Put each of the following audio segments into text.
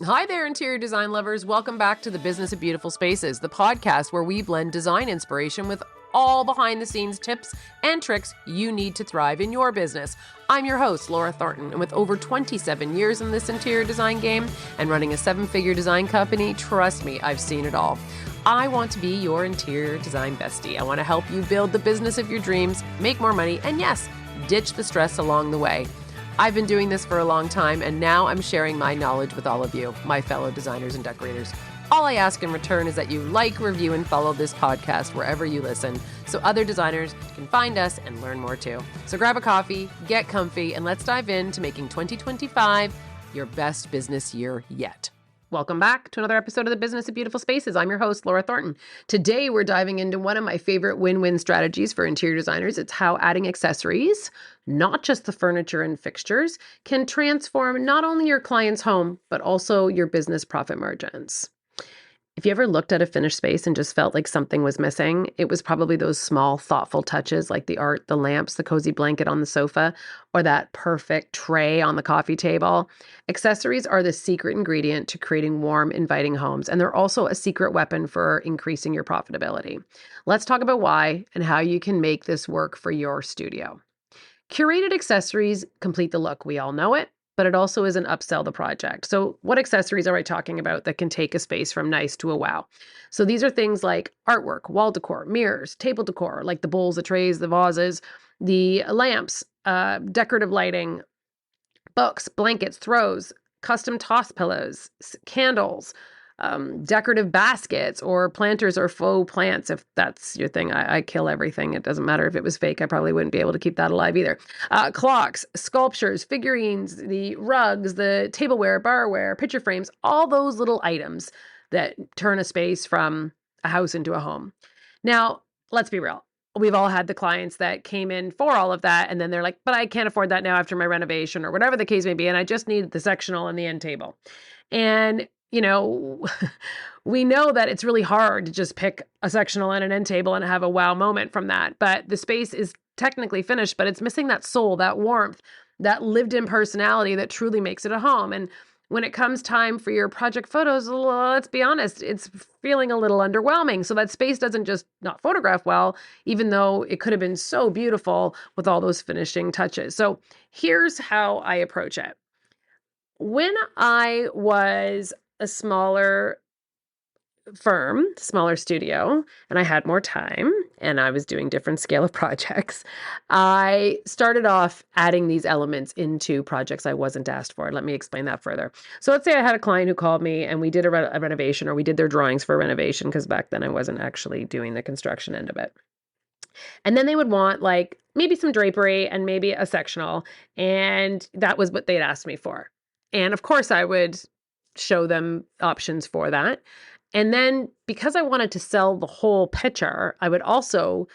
Hi there, interior design lovers. Welcome back to the Business of Beautiful Spaces, the podcast where we blend design inspiration with all behind the scenes tips and tricks you need to thrive in your business. I'm your host, Laura Thornton, and with over 27 years in this interior design game and running a 7-figure design company, trust me, I've seen it all. I want to be your interior design bestie. I want to help you build the business of your dreams, make more money, and yes, ditch the stress along the way. I've been doing this for a long time, and now I'm sharing my knowledge with all of you, my fellow designers and decorators. All I ask in return is that you like, review, and follow this podcast wherever you listen, so other designers can find us and learn more too. So grab a coffee, get comfy, and let's dive into making 2025 your best business year yet. Welcome back to another episode of the Business of Beautiful Spaces. I'm your host, Laura Thornton. Today, we're diving into one of my favorite win-win strategies for interior designers. It's how adding accessories, not just the furniture and fixtures, can transform not only your client's home, but also your business profit margins. If you ever looked at a finished space and just felt like something was missing, it was probably those small, thoughtful touches like the art, the lamps, the cozy blanket on the sofa, or that perfect tray on the coffee table. Accessories are the secret ingredient to creating warm, inviting homes, and they're also a secret weapon for increasing your profitability. Let's talk about why and how you can make this work for your studio. Curated accessories complete the look. We all know it, but it also is an upsell the project. So what accessories are I talking about that can take a space from nice to a wow? So these are things like artwork, wall decor, mirrors, table decor, like the bowls, the trays, the vases, the lamps, decorative lighting, books, blankets, throws, custom toss pillows, candles, decorative baskets or planters or faux plants. If that's your thing, I kill everything. It doesn't matter if it was fake. I probably wouldn't be able to keep that alive either. Clocks, sculptures, figurines, the rugs, the tableware, barware, picture frames, all those little items that turn a space from a house into a home. Now, let's be real. We've all had the clients that came in for all of that, and then they're like, but I can't afford that now after my renovation or whatever the case may be, and I just need the sectional and the end table. And we know that it's really hard to just pick a sectional and an end table and have a wow moment from that. But the space is technically finished, but it's missing that soul, that warmth, that lived-in personality that truly makes it a home. And when it comes time for your project photos, let's be honest, it's feeling a little underwhelming. So that space doesn't just not photograph well, even though it could have been so beautiful with all those finishing touches. So here's how I approach it. When I was a smaller firm, smaller studio, and I had more time and I was doing different scale of projects, I started off adding these elements into projects I wasn't asked for. Let me explain that further. So let's say I had a client who called me and we did a renovation, or we did their drawings for a renovation, because back then I wasn't actually doing the construction end of it. And then they would want like maybe some drapery and maybe a sectional, and that was what they'd asked me for. And of course I would show them options for that. And then because I wanted to sell the whole picture, I would also,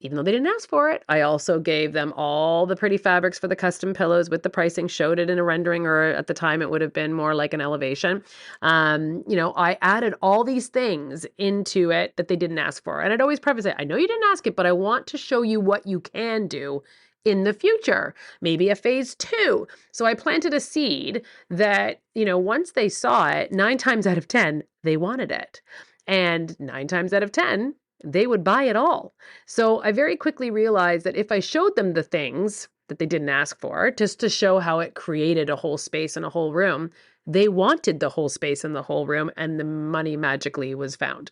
even though they didn't ask for it, I also gave them all the pretty fabrics for the custom pillows with the pricing, showed it in a rendering, or at the time it would have been more like an elevation. I added all these things into it that they didn't ask for. And I'd always preface it, I know you didn't ask it, but I want to show you what you can do in the future, maybe a phase 2. So I planted a seed that, once they saw it, 9 times out of 10, they wanted it. And 9 times out of 10, they would buy it all. So I very quickly realized that if I showed them the things that they didn't ask for, just to show how it created a whole space and a whole room, they wanted the whole space and the whole room, and the money magically was found.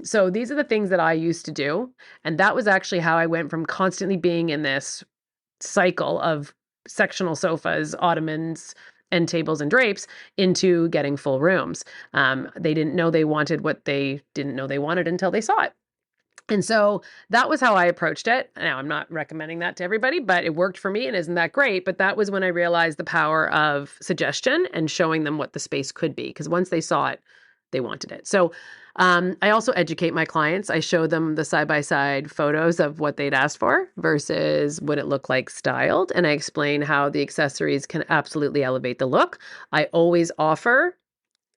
So these are the things that I used to do. And that was actually how I went from constantly being in this cycle of sectional sofas, ottomans, end tables, and drapes into getting full rooms. They didn't know they wanted what they didn't know they wanted until they saw it. And so that was how I approached it. Now, I'm not recommending that to everybody, but it worked for me, and isn't that great? But that was when I realized the power of suggestion and showing them what the space could be, because once they saw it, they wanted it. So I also educate my clients. I show them the side-by-side photos of what they'd asked for versus what it looked like styled. And I explain how the accessories can absolutely elevate the look. I always offer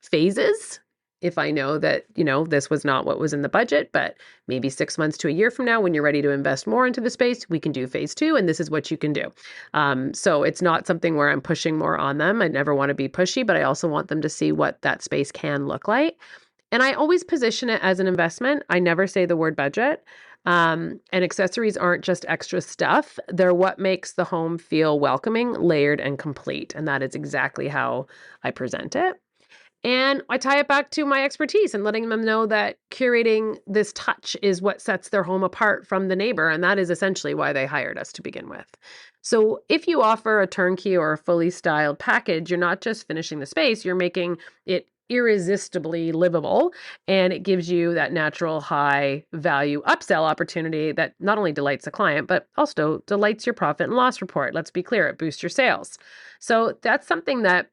phases if I know that, this was not what was in the budget, but maybe 6 months to a year from now, when you're ready to invest more into the space, we can do phase two, and this is what you can do. So it's not something where I'm pushing more on them. I never want to be pushy, but I also want them to see what that space can look like. And I always position it as an investment. I never say the word budget. And accessories aren't just extra stuff. They're what makes the home feel welcoming, layered, and complete. And that is exactly how I present it. And I tie it back to my expertise and letting them know that curating this touch is what sets their home apart from the neighbor. And that is essentially why they hired us to begin with. So if you offer a turnkey or a fully styled package, you're not just finishing the space, you're making it irresistibly livable. And it gives you that natural high value upsell opportunity that not only delights the client, but also delights your profit and loss report. Let's be clear, it boosts your sales. So that's something that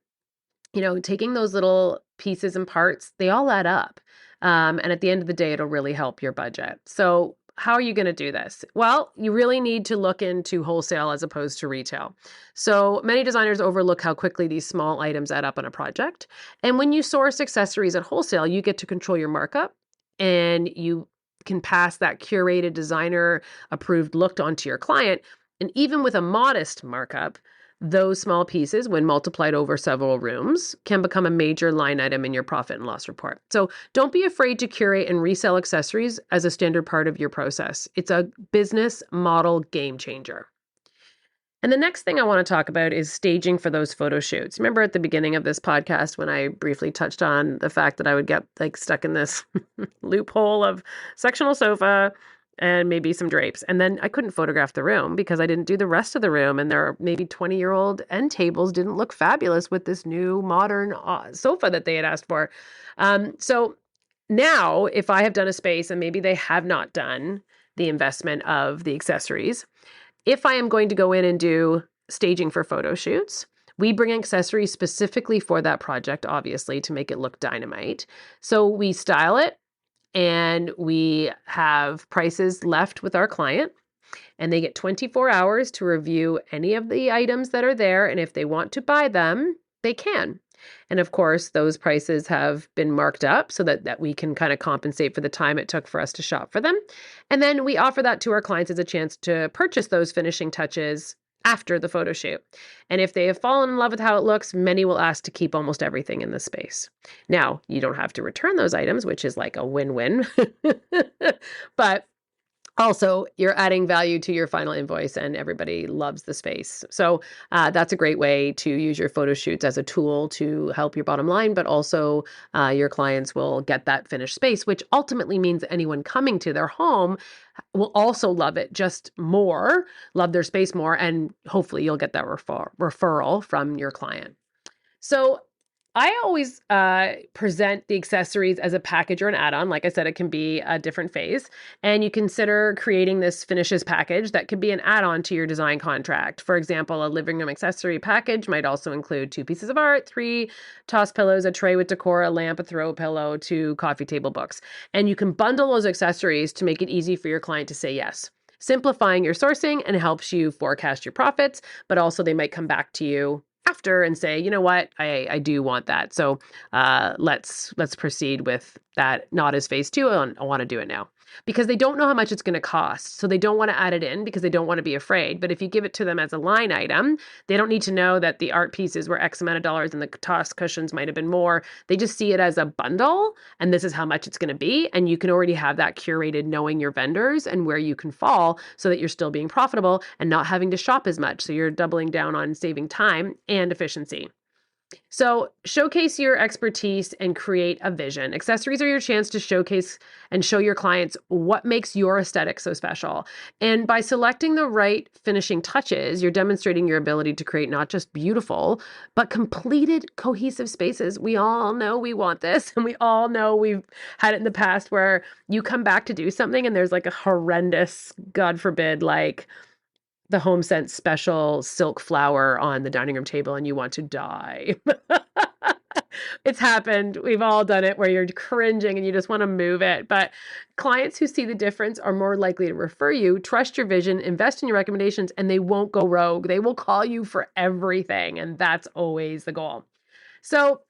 taking those little pieces and parts, they all add up. And at the end of the day, it'll really help your budget. So how are you going to do this? Well, you really need to look into wholesale as opposed to retail. So many designers overlook how quickly these small items add up on a project. And when you source accessories at wholesale, you get to control your markup, and you can pass that curated designer approved look onto your client. And even with a modest markup, those small pieces, when multiplied over several rooms, can become a major line item in your profit and loss report. So don't be afraid to curate and resell accessories as a standard part of your process. It's a business model game changer. And the next thing I want to talk about is staging for those photo shoots. Remember at the beginning of this podcast when I briefly touched on the fact that I would get stuck in this loophole of sectional sofa and maybe some drapes. And then I couldn't photograph the room because I didn't do the rest of the room. And there are maybe 20-year-old end tables didn't look fabulous with this new modern sofa that they had asked for. So now if I have done a space and maybe they have not done the investment of the accessories, if I am going to go in and do staging for photo shoots, we bring accessories specifically for that project, obviously, to make it look dynamite. So we style it, and we have prices left with our client, and they get 24 hours to review any of the items that are there. And if they want to buy them, they can. And of course, those prices have been marked up so that we can kind of compensate for the time it took for us to shop for them. And then we offer that to our clients as a chance to purchase those finishing touches after the photo shoot. And if they have fallen in love with how it looks, many will ask to keep almost everything in the space. Now, you don't have to return those items, which is like a win-win. But also, you're adding value to your final invoice, and everybody loves the space. So that's a great way to use your photo shoots as a tool to help your bottom line, but also your clients will get that finished space, which ultimately means anyone coming to their home will also love it just more, love their space more, and hopefully you'll get that referral from your client. So I always present the accessories as a package or an add-on. Like I said, it can be a different phase. And you consider creating this finishes package that could be an add-on to your design contract. For example, a living room accessory package might also include 2 pieces of art, 3 toss pillows, a tray with decor, a lamp, a throw pillow, 2 coffee table books. And you can bundle those accessories to make it easy for your client to say yes, simplifying your sourcing and helps you forecast your profits, but also they might come back to you after and say, you know what, I do want that. So let's proceed with that, not as phase two. I want to do it now. Because they don't know how much it's going to cost. So they don't want to add it in because they don't want to be afraid. But if you give it to them as a line item, they don't need to know that the art pieces were X amount of dollars and the toss cushions might have been more. They just see it as a bundle, and this is how much it's going to be. And you can already have that curated, knowing your vendors and where you can fall so that you're still being profitable and not having to shop as much. So you're doubling down on saving time and efficiency. So showcase your expertise and create a vision. Accessories are your chance to showcase and show your clients what makes your aesthetic so special. And by selecting the right finishing touches, you're demonstrating your ability to create not just beautiful, but completed, cohesive spaces. We all know we want this, and we all know we've had it in the past where you come back to do something and there's like a horrendous, God forbid, like the Home Sense special silk flower on the dining room table and you want to die. It's happened. We've all done it where you're cringing and you just want to move it. But clients who see the difference are more likely to refer you, trust your vision, invest in your recommendations, and they won't go rogue. They will call you for everything. And that's always the goal. So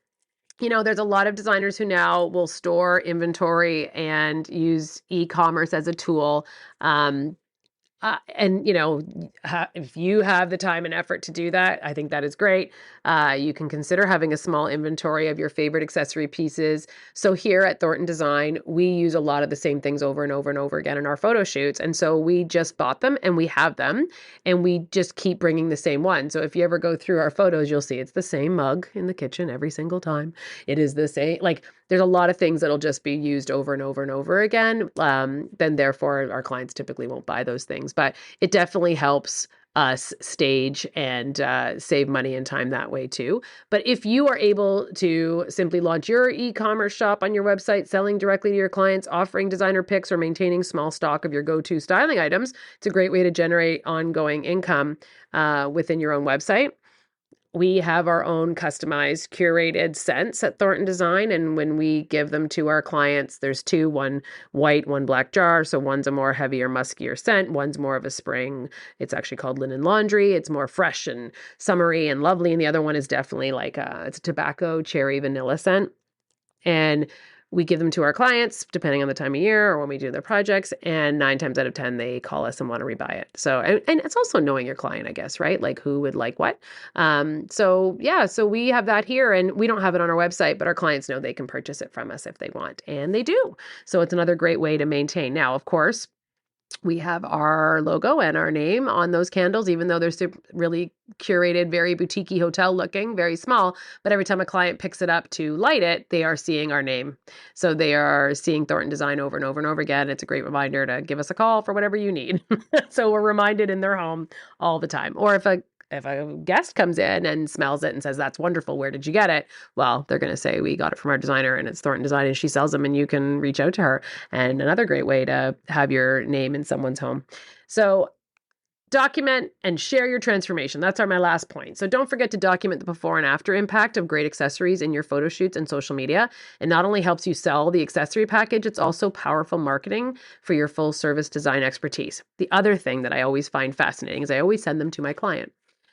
There's a lot of designers who now will store inventory and use e-commerce as a tool. If you have the time and effort to do that, I think that is great. You can consider having a small inventory of your favorite accessory pieces. So here at Thornton Design, we use a lot of the same things over and over and over again in our photo shoots. And so we just bought them and we have them and we just keep bringing the same one. So if you ever go through our photos, you'll see it's the same mug in the kitchen every single time. It is the same, there's a lot of things that'll just be used over and over and over again. Then therefore our clients typically won't buy those things, but it definitely helps us stage and save money and time that way too. But if you are able to simply launch your e-commerce shop on your website, selling directly to your clients, offering designer picks, or maintaining small stock of your go-to styling items, it's a great way to generate ongoing income within your own website. We have our own customized curated scents at Thornton Design. And when we give them to our clients, there's two, one white, one black jar. So one's a more heavier, muskier scent. One's more of a spring. It's actually called Linen Laundry. It's more fresh and summery and lovely. And the other one is definitely it's a tobacco, cherry, vanilla scent. And we give them to our clients depending on the time of year or when we do their projects. And 9 times out of 10, they call us and want to rebuy it. So, and it's also knowing your client, I guess, right? Like who would like what. So we have that here and we don't have it on our website, but our clients know they can purchase it from us if they want. And they do. So it's another great way to maintain. Now, of course, we have our logo and our name on those candles, even though they're really curated, very boutique-y hotel looking, very small. But every time a client picks it up to light it, they are seeing our name. So they are seeing Thornton Design over and over and over again. It's a great reminder to give us a call for whatever you need. So we're reminded in their home all the time. Or if a guest comes in and smells it and says, that's wonderful, where did you get it? Well, they're going to say, we got it from our designer and it's Thornton Design and she sells them and you can reach out to her. And another great way to have your name in someone's home. So document and share your transformation. That's my last point. So don't forget to document the before and after impact of great accessories in your photo shoots and social media. It not only helps you sell the accessory package, it's also powerful marketing for your full service design expertise. The other thing that I always find fascinating is I always send them to my client.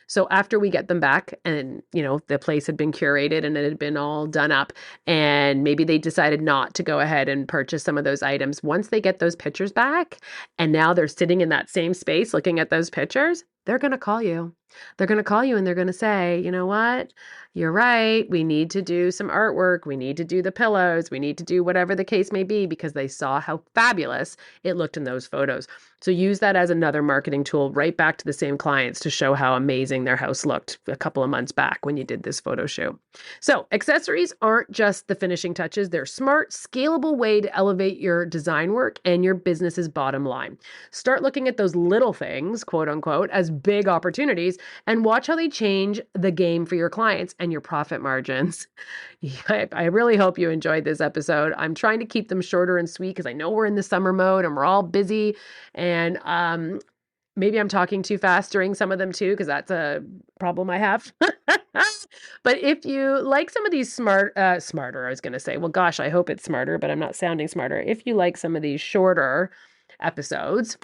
So after we get them back and, the place had been curated and it had been all done up and maybe they decided not to go ahead and purchase some of those items, once they get those pictures back and now they're sitting in that same space looking at those pictures, they're going to call you. They're going to call you and they're going to say, you know what? You're right. We need to do some artwork. We need to do the pillows. We need to do whatever the case may be because they saw how fabulous it looked in those photos. So use that as another marketing tool right back to the same clients to show how amazing their house looked a couple of months back when you did this photo shoot. So accessories aren't just the finishing touches. They're smart, scalable way to elevate your design work and your business's bottom line. Start looking at those little things, quote unquote, as big opportunities and watch how they change the game for your clients and your profit margins. I really hope you enjoyed this episode. I'm trying to keep them shorter and sweet because I know we're in the summer mode and we're all busy. And maybe I'm talking too fast during some of them too, because that's a problem I have. But if you like some of these smarter, I was going to say, well, gosh, I hope it's smarter, but I'm not sounding smarter. If you like some of these shorter episodes,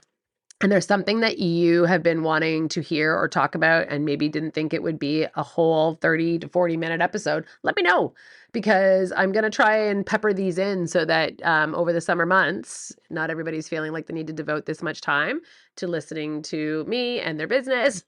and there's something that you have been wanting to hear or talk about and maybe didn't think it would be a whole 30 to 40 minute episode, let me know because I'm going to try and pepper these in so that over the summer months, not everybody's feeling like they need to devote this much time to listening to me and their business.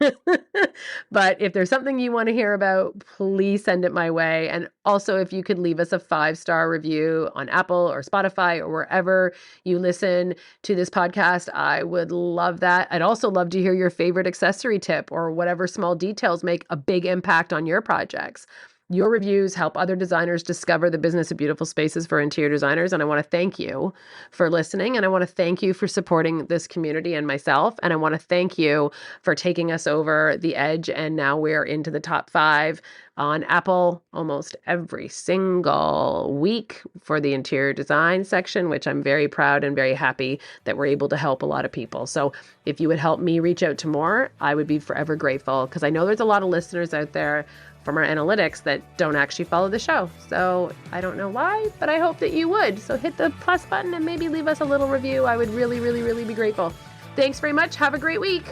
But if there's something you want to hear about, please send it my way. And also, if you could leave us a 5-star review on Apple or Spotify or wherever you listen to this podcast, I would love that. I'd also love to hear your favorite accessory tip or whatever small details make a big impact on your projects. Your reviews help other designers discover the business of beautiful spaces for interior designers. And I want to thank you for listening. And I want to thank you for supporting this community and myself. And I want to thank you for taking us over the edge. And now we're into the top 5 on Apple almost every single week for the interior design section, which I'm very proud and very happy that we're able to help a lot of people. So if you would help me reach out to more, I would be forever grateful because I know there's a lot of listeners out there from our analytics that don't actually follow the show. So I don't know why, but I hope that you would. So hit the plus button and maybe leave us a little review. I would really, really, really be grateful. Thanks very much. Have a great week.